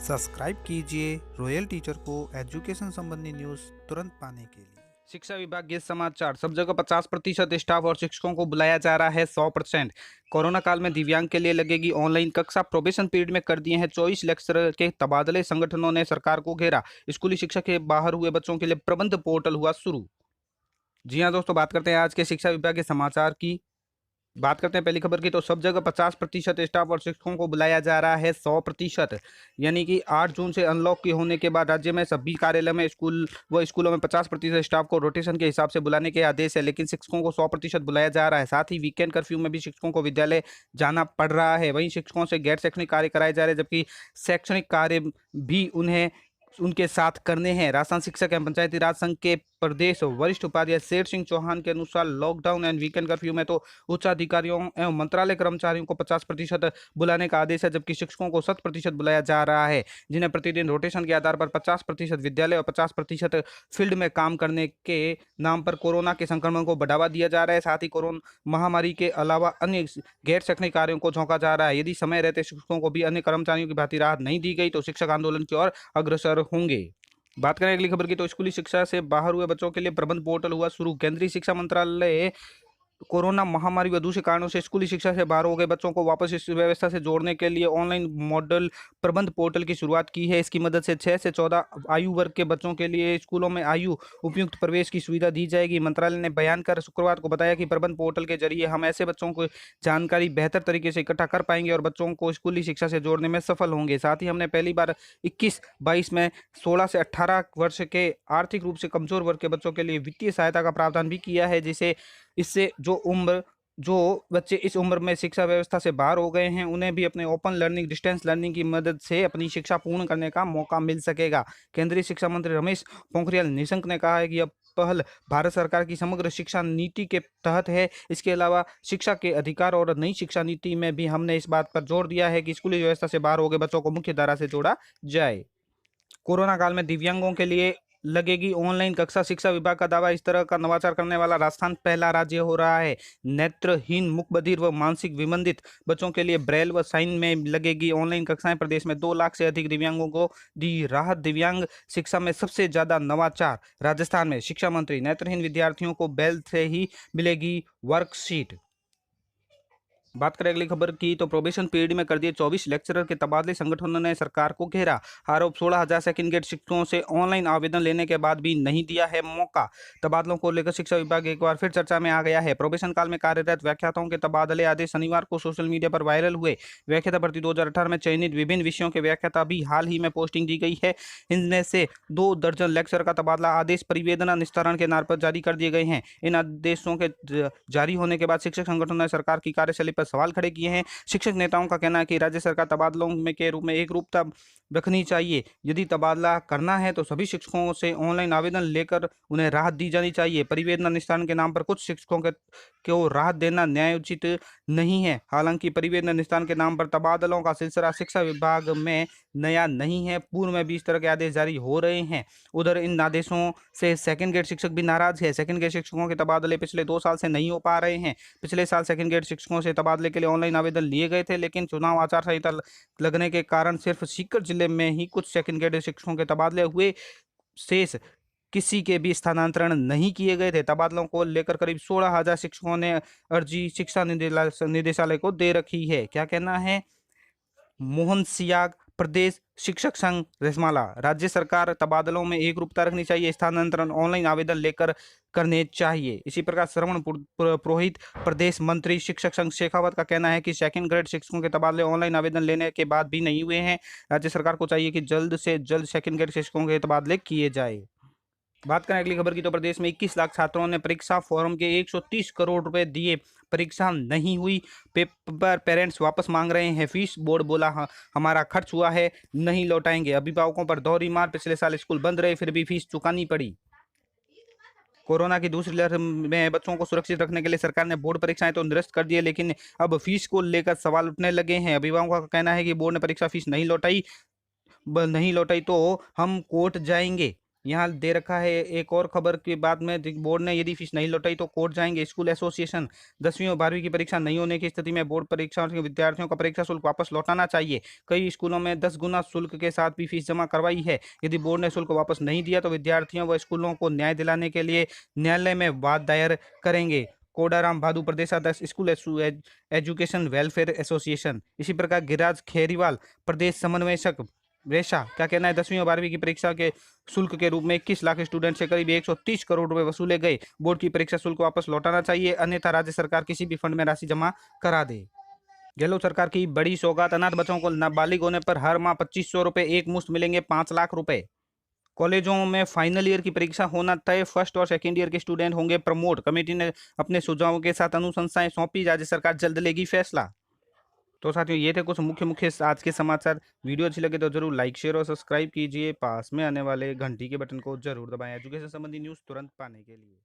Subscribe कीजिए royal teacher को education संबंधी न्यूज़ तुरंत पाने के लिए। शिक्षा विभाग के समाचार। सब जगह 50% स्टाफ और शिक्षकों को बुलाया जा रहा है 100%। कोरोना काल में दिव्यांग के लिए लगेगी ऑनलाइन कक्षा। प्रोबेशन पीरियड में कर दिए हैं 24 लेक्चरर के तबादले। संगठनों ने सरकार को घेरा। स्कूली शिक्षा के बाहर हुए बच्चों के लिए प्रबंध पोर्टल हुआ शुरू। जी हाँ दोस्तों, बात करते हैं आज के शिक्षा विभाग के समाचार की। बात करते हैं पहली खबर की। तो सब जगह 50% स्टाफ और शिक्षकों को बुलाया जा रहा है 100%। यानी कि 8 जून से अनलॉक के होने के बाद राज्य में सभी कार्यालय में स्कूलों में 50% स्टाफ को रोटेशन के हिसाब से बुलाने के आदेश है, लेकिन शिक्षकों को 100% बुलाया जा रहा है। साथ ही वीकेंड कर्फ्यू में भी शिक्षकों को विद्यालय जाना पड़ रहा है। वहीं शिक्षकों से गैर शैक्षणिक कार्य कराए जा रहे हैं, जबकि शैक्षणिक कार्य भी उन्हें उनके साथ करने हैं। राजस्थान शिक्षक एवं पंचायती राज संघ के प्रदेश वरिष्ठ उपाध्यक्ष शेर सिंह चौहान के अनुसार लॉकडाउन एंड वीकेंड कर्फ्यू में तो उच्च अधिकारियों एवं मंत्रालय कर्मचारियों को 50% बुलाने का आदेश है, जबकि शिक्षकों को 100% बुलाया जा रहा है, जिन्हें प्रतिदिन रोटेशन के आधार पर 50% विद्यालय और 50% फील्ड में काम करने के नाम पर कोरोना के संक्रमण को बढ़ावा दिया जा रहा है। साथ ही कोरोना महामारी के अलावा अन्य गैर शैक्षणिक कार्यों को झोंका जा रहा है। यदि समय रहते शिक्षकों को भी अन्य कर्मचारियों की भांति राहत नहीं दी गई तो शिक्षक आंदोलन की ओर अग्रसर होंगे। बात करें अगली खबर की। तो स्कूली शिक्षा से बाहर हुए बच्चों के लिए प्रबंध पोर्टल हुआ शुरू। केंद्रीय शिक्षा मंत्रालय कोरोना महामारी व दूसरे कारणों से स्कूली शिक्षा से बाहर हो गए बच्चों को वापस इस व्यवस्था से जोड़ने के लिए ऑनलाइन मॉडल प्रबंध पोर्टल की शुरुआत की है। इसकी मदद से 6 से 14 आयु वर्ग के बच्चों के लिए स्कूलों में आयु उपयुक्त प्रवेश की सुविधा दी जाएगी। मंत्रालय ने बयान कर शुक्रवार को बताया कि प्रबंध पोर्टल के जरिए हम ऐसे बच्चों को जानकारी बेहतर तरीके से इकट्ठा कर पाएंगे और बच्चों को स्कूली शिक्षा से जोड़ने में सफल होंगे। साथ ही हमने पहली बार 21-22 में 16 से 18 वर्ष के आर्थिक रूप से कमजोर वर्ग के बच्चों के लिए वित्तीय सहायता का प्रावधान भी किया है, जिसे इससे जो बच्चे इस उम्र में शिक्षा व्यवस्था से बाहर हो गए हैं उन्हें भी अपने ओपन लर्निंग डिस्टेंस लर्निंग की मदद से अपनी शिक्षा पूर्ण करने का मौका मिल सकेगा। केंद्रीय शिक्षा मंत्री रमेश पोखरियाल निशंक ने कहा है कि यह पहल भारत सरकार की समग्र शिक्षा नीति के तहत है। इसके अलावा शिक्षा के अधिकार और नई शिक्षा नीति में भी हमने इस बात पर जोर दिया है कि स्कूली व्यवस्था से बाहर हो गए बच्चों को मुख्य धारा से जोड़ा जाए। कोरोना काल में दिव्यांगों के लिए लगेगी ऑनलाइन कक्षा। शिक्षा विभाग का दावा। इस तरह का नवाचार करने वाला राजस्थान पहला राज्य हो रहा है। नेत्रहीन, मुकबधिर व मानसिक विमंदित बच्चों के लिए ब्रेल व साइन में लगेगी ऑनलाइन कक्षाएं। प्रदेश में 2 लाख से अधिक दिव्यांगों को दी राहत। दिव्यांग शिक्षा में सबसे ज्यादा नवाचार राजस्थान में। शिक्षा मंत्री। नेत्रहीन विद्यार्थियों को ब्रेल से ही मिलेगी वर्कशीट। बात करें अगली खबर की। तो प्रोबेशन पीरियड में कर दिए 24 लेक्चरर के तबादले। संगठनों ने सरकार को घेरा। आरोप। 16,000 सेकंड ग्रेड शिक्षकों से ऑनलाइन आवेदन लेने के बाद भी नहीं दिया है मौका। तबादलों को लेकर शिक्षा विभाग एक बार फिर चर्चा में आ गया है। प्रोबेशन काल में कार्यरत व्याख्याताओं के तबादले आदेश शनिवार को सोशल मीडिया पर वायरल हुए। व्याख्याता भर्ती 2018 में चयनित विभिन्न विषयों के व्याख्याता भी हाल ही में पोस्टिंग दी गई है। इनमें से 2 दर्जन लेक्चर का तबादला आदेश परिवेदना निस्तारण के नाम पर जारी कर दिए गए हैं। इन आदेशों के जारी होने के बाद शिक्षक संगठनों ने सरकार की कार्यशैली पर सवाल खड़े किए हैं। शिक्षक नेताओं का कहना है कि राज्य सरकार तबादलों में के रूप में एक रूपता रखनी चाहिए। यदि तबादला करना है तो सभी शिक्षकों से ऑनलाइन आवेदन लेकर उन्हें राहत दी जानी चाहिए। परिवेदना निस्तारण के नाम पर कुछ शिक्षकों को राहत देना न्यायोचित नहीं है। हालांकि परिवेदना निस्तारण के नाम पर तबादलों का सिलसिला शिक्षा विभाग में नया नहीं है। पूर्व में भी इस तरह के आदेश जारी हो रहे हैं। उधर इन आदेशों से सेकंड ग्रेड शिक्षक भी नाराज है। सेकंड ग्रेड शिक्षकों के तबादले पिछले 2 साल से नहीं हो पा रहे हैं। पिछले साल सेकंड ग्रेड शिक्षकों से तबादले के लिए ऑनलाइन आवेदन लिए गए थे, लेकिन चुनाव आचार संहिता लगने के कारण सिर्फ सीकर जिले में ही कुछ सेकंड ग्रेड शिक्षकों के तबादले हुए। शेष किसी के भी स्थानांतरण नहीं किए गए थे। तबादलों को लेकर करीब 16,000 शिक्षकों ने अर्जी शिक्षा निदेशालय को दे रखी है। क्या कहना है मोहन सियाग, प्रदेश शिक्षक संघ रसमाला। राज्य सरकार तबादलों में एक रूपता रखनी चाहिए। स्थानांतरण ऑनलाइन आवेदन लेकर करने चाहिए। इसी प्रकार श्रवण पुरोहित, प्रदेश मंत्री शिक्षक संघ शेखावत का कहना है कि सेकंड ग्रेड शिक्षकों के तबादले ऑनलाइन आवेदन लेने के बाद भी नहीं हुए हैं। राज्य सरकार को चाहिए कि जल्द से जल्द सेकंड ग्रेड शिक्षकों के तबादले किए जाए। बात करें अगली खबर की। तो प्रदेश में 21 लाख छात्रों ने परीक्षा फॉर्म के 130 करोड़ रुपए दिए, परीक्षा नहीं हुई। पेपर पेरेंट्स वापस मांग रहे हैं फीस। बोर्ड बोला हमारा खर्च हुआ है, नहीं लौटाएंगे। अभिभावकों पर दोहरी मार। पिछले साल स्कूल बंद रहे फिर भी फीस चुकानी पड़ी। कोरोना की दूसरी लहर में बच्चों को सुरक्षित रखने के लिए सरकार ने बोर्ड परीक्षाएं तो निरस्त कर दी है, लेकिन अब फीस को लेकर सवाल उठने लगे हैं। अभिभावकों का कहना है कि बोर्ड ने परीक्षा फीस नहीं लौटाई तो हम कोर्ट जाएंगे। यहाँ दे रखा है एक और खबर के बाद में, बोर्ड ने यदि फीस नहीं लौटाई तो कोर्ट जाएंगे स्कूल एसोसिएशन। 10वीं और 12वीं की परीक्षा नहीं होने की स्थिति में बोर्ड परीक्षा के विद्यार्थियों का परीक्षा शुल्क वापस लौटाना चाहिए। कई स्कूलों में 10 गुना शुल्क के साथ भी फीस जमा करवाई है। यदि बोर्ड ने शुल्क वापस नहीं दिया तो विद्यार्थियों व स्कूलों को न्याय दिलाने के लिए न्यायालय में वाद दायर करेंगे। कोडाराम भादु प्रदेशाध्यक्ष स्कूल एजुकेशन वेलफेयर एसोसिएशन। इसी प्रकार गिरिराज खेरीवाल प्रदेश समन्वयक रेशा, क्या कहना है? 10वीं और 12वीं की परीक्षा के शुल्क के रूप में 21 लाख स्टूडेंट से करीब 130 करोड़ रुपए वसूले गए। बोर्ड की परीक्षा शुल्क वापस लौटाना चाहिए, अन्यथा राज्य सरकार किसी भी फंड में राशि जमा करा दे। गहलोत सरकार की बड़ी सौगात, अनाथ बच्चों को नाबालिग होने पर हर माह 2500 रुपए एक मुश्त मिलेंगे, 5 लाख रुपए। कॉलेजों में फाइनल ईयर की परीक्षा होना तय, फर्स्ट और सेकेंड ईयर के स्टूडेंट होंगे प्रमोट। कमेटी ने अपने सुझावों के साथ अनुशंसाएं सौंपी, राज्य सरकार जल्द लेगी फैसला। तो साथियों, ये थे कुछ मुख्य मुख्य आज के समाचार। वीडियो अच्छी लगे तो जरूर लाइक शेयर और सब्सक्राइब कीजिए। पास में आने वाले घंटी के बटन को जरूर दबाएं एजुकेशन संबंधी न्यूज़ तुरंत पाने के लिए।